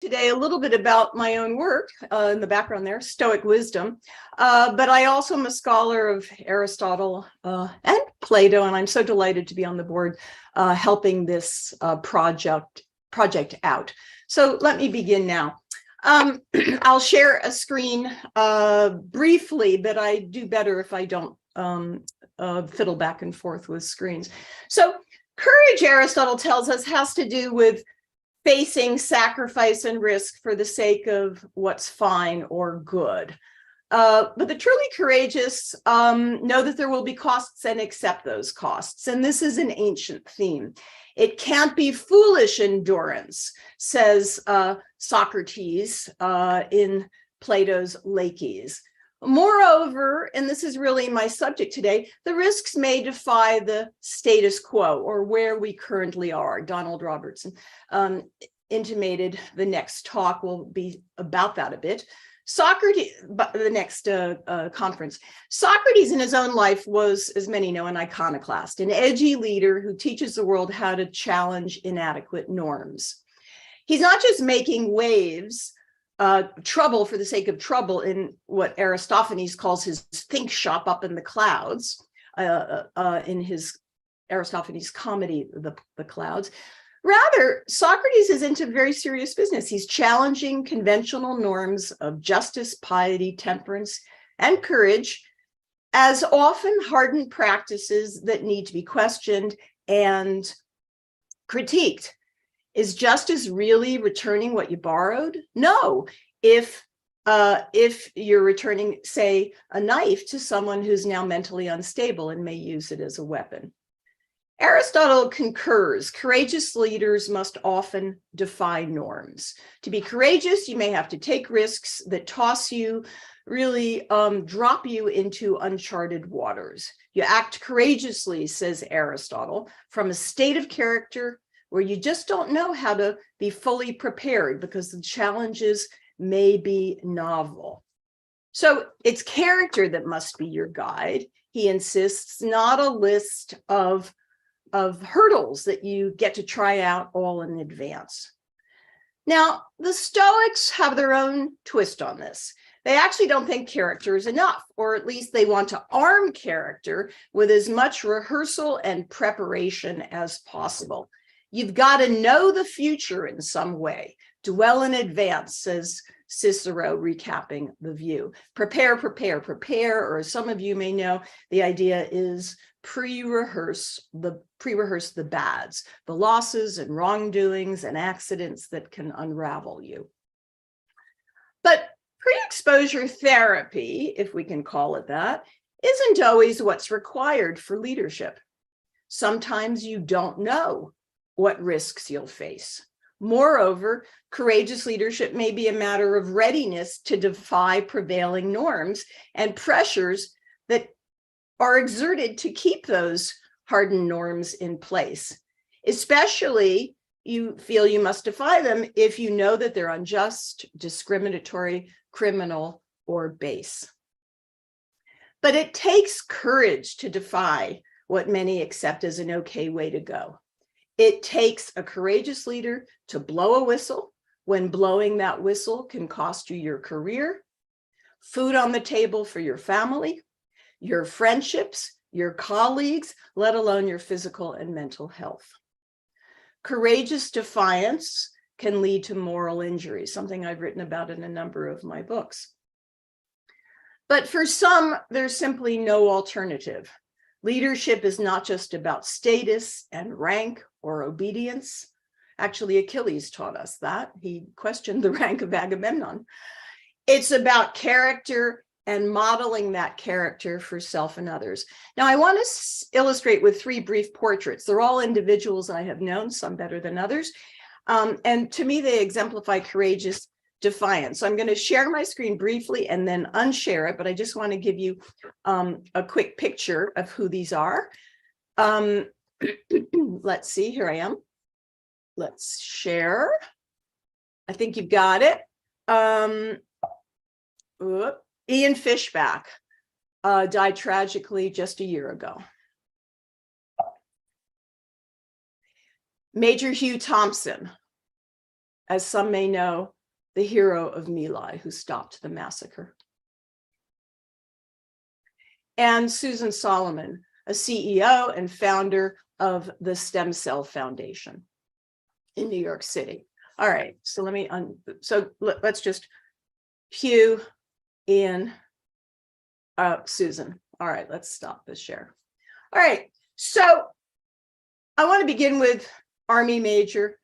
today a little bit about my own work in the background there, Stoic wisdom, but I also am a scholar of Aristotle and Plato, and I'm so delighted to be on the board helping this project out. So let me begin now. I'll share a screen briefly, but I do better if I don't fiddle back and forth with screens. So courage, Aristotle tells us, has to do with facing sacrifice and risk for the sake of what's fine or good. But the truly courageous know that there will be costs and accept those costs. And this is an ancient theme. It can't be foolish endurance, says Socrates in Plato's Laches. Moreover, and this is really my subject today, the risks may defy the status quo or where we currently are. Donald Robertson intimated the next talk will be about that a bit. Socrates, the next conference, Socrates in his own life was, as many know, an iconoclast, an edgy leader who teaches the world how to challenge inadequate norms. He's not just making waves, trouble for the sake of trouble in what Aristophanes calls his think shop up in the clouds, in his Aristophanes comedy, The Clouds. Rather, Socrates is into very serious business. He's challenging conventional norms of justice, piety, temperance, and courage as often hardened practices that need to be questioned and critiqued. Is justice really returning what you borrowed? No. If you're returning, say, a knife to someone who's now mentally unstable and may use it as a weapon. Aristotle concurs, courageous leaders must often defy norms. To be courageous, you may have to take risks that toss you, really drop you into uncharted waters. You act courageously, says Aristotle, from a state of character where you just don't know how to be fully prepared because the challenges may be novel. So it's character that must be your guide, he insists, not a list of hurdles that you get to try out all in advance. Now, the Stoics have their own twist on this. They actually don't think character is enough, or at least they want to arm character with as much rehearsal and preparation as possible. You've got to know the future in some way. Dwell in advance, says Cicero, recapping the view. Prepare, prepare, prepare, or as some of you may know, the idea is pre-rehearse the bads, the losses and wrongdoings and accidents that can unravel you. But pre-exposure therapy, if we can call it that, isn't always what's required for leadership. Sometimes you don't know what risks you'll face. Moreover, courageous leadership may be a matter of readiness to defy prevailing norms and pressures that are exerted to keep those hardened norms in place. Especially, you feel you must defy them if you know that they're unjust, discriminatory, criminal, or base. But it takes courage to defy what many accept as an okay way to go. It takes a courageous leader to blow a whistle when blowing that whistle can cost you your career, food on the table for your family, your friendships, your colleagues, let alone your physical and mental health. Courageous defiance can lead to moral injury, something I've written about in a number of my books. But for some, there's simply no alternative. Leadership is not just about status and rank or obedience. Actually, Achilles taught us that. He questioned the rank of Agamemnon. It's about character and modeling that character for self and others. Now, I want to illustrate with 3 brief portraits. They're all individuals I have known, some better than others. And to me, they exemplify courageous defiance. So I'm going to share my screen briefly and then unshare it, but I just want to give you a quick picture of who these are. Let's see, here I am. Let's share. I think you've got it. Ian Fishback died tragically just a year ago. Major Hugh Thompson, as some may know, the hero of My Lai, who stopped the massacre. And Susan Solomon, a CEO and founder of the Stem Cell Foundation in New York City. All right, so let's just Hugh, Ian, Susan. All right, let's stop this share. All right, so I want to begin with Army Major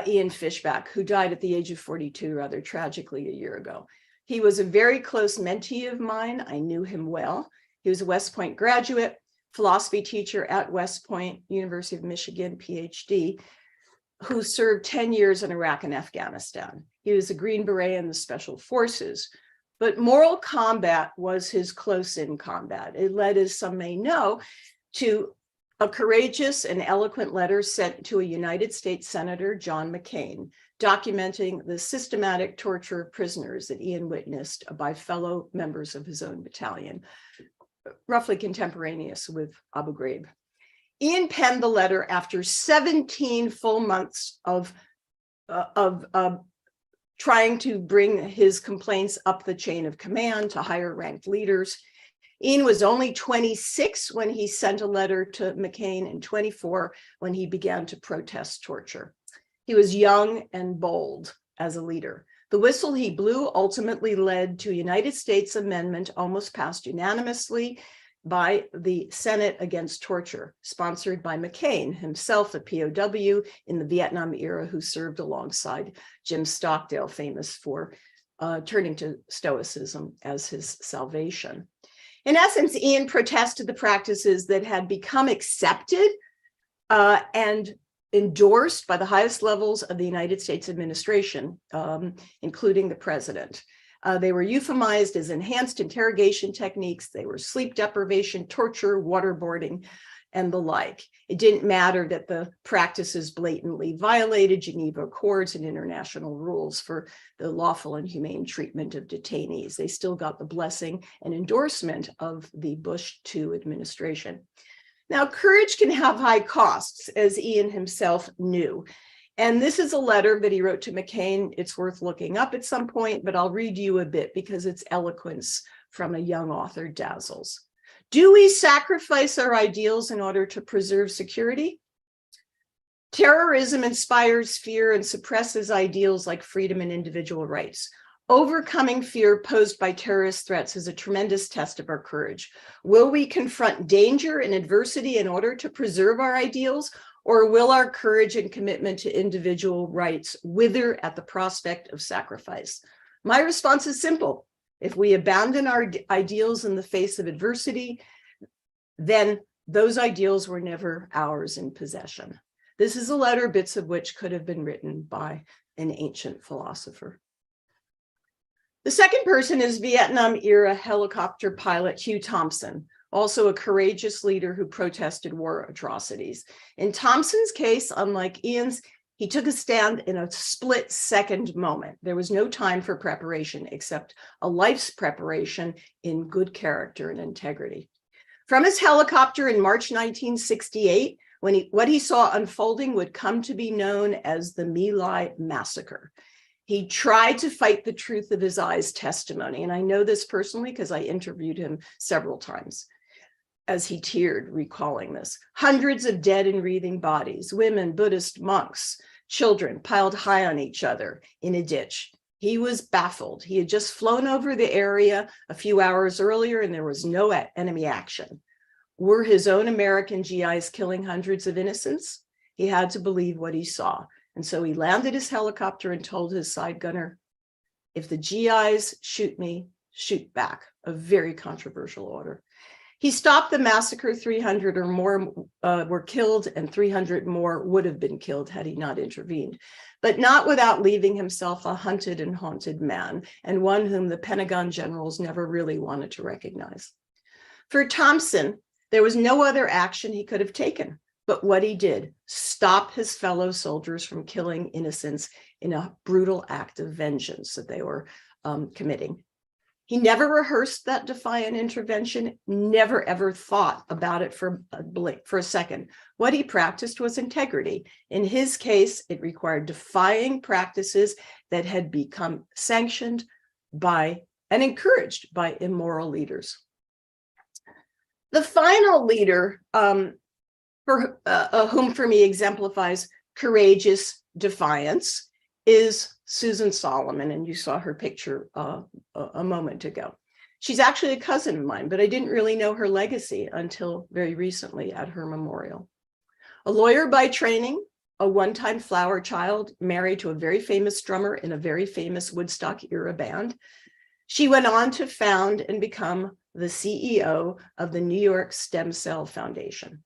Ian Fishback, who died at the age of 42, rather tragically, a year ago. He was a very close mentee of mine. I knew him well. He was a West Point graduate, philosophy teacher at West Point, University of Michigan, PhD, who served 10 years in Iraq and Afghanistan. He was a Green Beret in the Special Forces, but moral combat was his close-in combat. It led, as some may know, to a courageous and eloquent letter sent to a United States Senator, John McCain, documenting the systematic torture of prisoners that Ian witnessed by fellow members of his own battalion, roughly contemporaneous with Abu Ghraib. Ian penned the letter after 17 full months of trying to bring his complaints up the chain of command to higher ranked leaders. Ian was only 26 when he sent a letter to McCain, and 24 when he began to protest torture. He was young and bold as a leader. The whistle he blew ultimately led to a United States amendment almost passed unanimously by the Senate against torture, sponsored by McCain, himself a POW in the Vietnam era who served alongside Jim Stockdale, famous for turning to Stoicism as his salvation. In essence, Ian protested the practices that had become accepted and endorsed by the highest levels of the United States administration, including the president. They were euphemized as enhanced interrogation techniques. They were sleep deprivation, torture, waterboarding, and the like. It didn't matter that the practices blatantly violated Geneva Accords and international rules for the lawful and humane treatment of detainees. They still got the blessing and endorsement of the Bush II administration. Now, courage can have high costs, as Ian himself knew. And this is a letter that he wrote to McCain. It's worth looking up at some point, but I'll read you a bit because its eloquence from a young author dazzles. Do we sacrifice our ideals in order to preserve security? Terrorism inspires fear and suppresses ideals like freedom and individual rights. Overcoming fear posed by terrorist threats is a tremendous test of our courage. Will we confront danger and adversity in order to preserve our ideals? Or will our courage and commitment to individual rights wither at the prospect of sacrifice? My response is simple. If we abandon our ideals in the face of adversity, then those ideals were never ours in possession. This is a letter, bits of which could have been written by an ancient philosopher. The second person is Vietnam-era helicopter pilot Hugh Thompson, also a courageous leader who protested war atrocities. In Thompson's case, unlike Ian's, he took a stand in a split-second moment. There was no time for preparation except a life's preparation in good character and integrity. From his helicopter in March 1968, what he saw unfolding would come to be known as the My Lai massacre. He tried to fight the truth of his eyes testimony, and I know this personally because I interviewed him several times, as he teared, recalling this. Hundreds of dead and wreathing bodies, women, Buddhist monks, children piled high on each other in a ditch. He was baffled. He had just flown over the area a few hours earlier and there was no enemy action. Were his own American GIs killing hundreds of innocents? He had to believe what he saw. And so he landed his helicopter and told his side gunner, if the GIs shoot me, shoot back. A very controversial order. He stopped the massacre. 300 or more were killed and 300 more would have been killed had he not intervened, but not without leaving himself a hunted and haunted man, and one whom the Pentagon generals never really wanted to recognize. For Thompson, there was no other action he could have taken, but what he did, stop his fellow soldiers from killing innocents in a brutal act of vengeance that they were committing. He never rehearsed that defiant intervention, never ever thought about it for a second. What he practiced was integrity. In his case, it required defying practices that had become sanctioned by and encouraged by immoral leaders. The final leader whom for me exemplifies courageous defiance is Susan Solomon, and you saw her picture a moment ago. She's actually a cousin of mine, but I didn't really know her legacy until very recently at her memorial. A lawyer by training, a one-time flower child, married to a very famous drummer in a very famous Woodstock era band. She went on to found and become the CEO of the New York Stem Cell Foundation.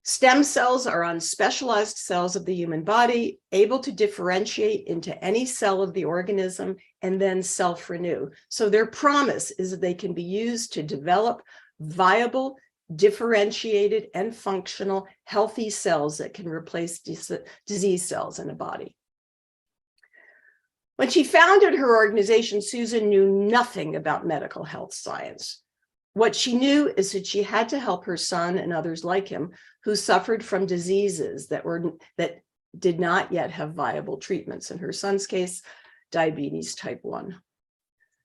Stem cells are unspecialized cells of the human body, able to differentiate into any cell of the organism and then self-renew. So their promise is that they can be used to develop viable, differentiated, and functional healthy cells that can replace disease cells in a body. When she founded her organization, Susan knew nothing about medical health science. What she knew is that she had to help her son and others like him who suffered from diseases that did not yet have viable treatments. In her son's case, diabetes type 1.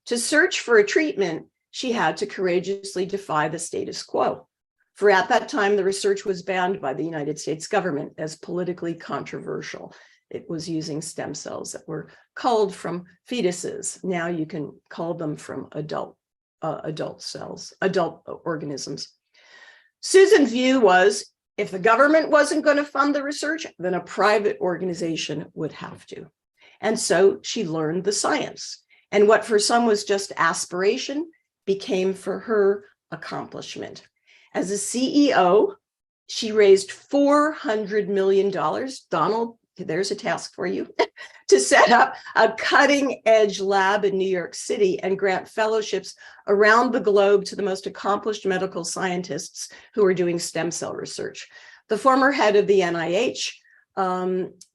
To search for a treatment, she had to courageously defy the status quo. For at that time, the research was banned by the United States government as politically controversial. It was using stem cells that were culled from fetuses. Now you can cull them from adult organisms. Susan's view was, if the government wasn't going to fund the research, then a private organization would have to. And so she learned the science. And what for some was just aspiration became for her accomplishment. As a CEO, she raised $400 million. Donald, there's a task for you, to set up a cutting-edge lab in New York City and grant fellowships around the globe to the most accomplished medical scientists who are doing stem cell research. The former head of the NIH,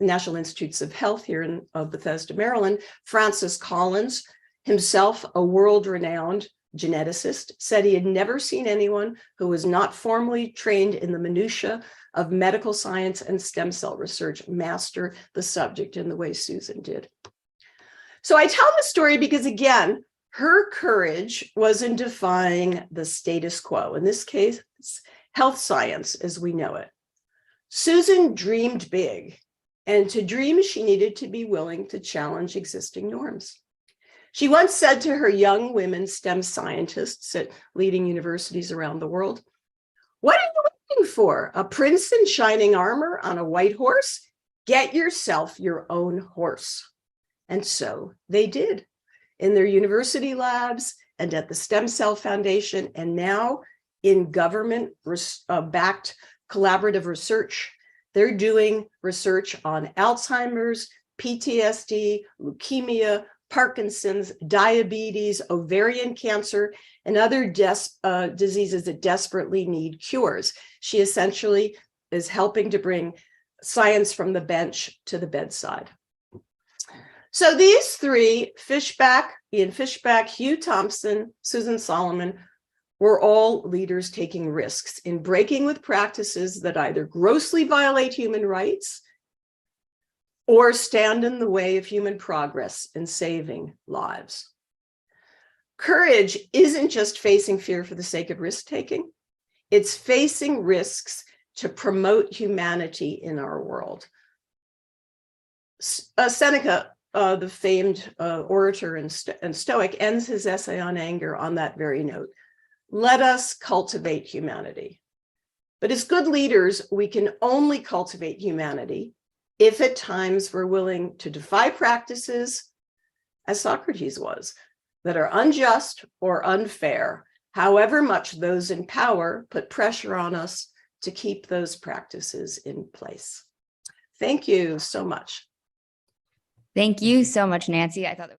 National Institutes of Health here in Bethesda, Maryland, Francis Collins, himself a world-renowned geneticist, said he had never seen anyone who was not formally trained in the minutiae of medical science and stem cell research master the subject in the way Susan did. So I tell the story because, again, her courage was in defying the status quo, in this case, health science as we know it. Susan dreamed big, and to dream, she needed to be willing to challenge existing norms. She once said to her young women STEM scientists at leading universities around the world, "What are you waiting for? A prince in shining armor on a white horse? Get yourself your own horse." And so they did in their university labs and at the Stem Cell Foundation, and now in government-backed collaborative research. They're doing research on Alzheimer's, PTSD, leukemia, Parkinson's, diabetes, ovarian cancer, and other diseases that desperately need cures. She essentially is helping to bring science from the bench to the bedside. So these three, Ian Fishback, Hugh Thompson, Susan Solomon, were all leaders taking risks in breaking with practices that either grossly violate human rights or stand in the way of human progress and saving lives. Courage isn't just facing fear for the sake of risk-taking. It's facing risks to promote humanity in our world. Seneca, the famed orator and Stoic, ends his essay on anger on that very note. Let us cultivate humanity. But as good leaders, we can only cultivate humanity if at times we're willing to defy practices, as Socrates was, that are unjust or unfair, however much those in power put pressure on us to keep those practices in place. Thank you so much. Thank you so much, Nancy. I thought that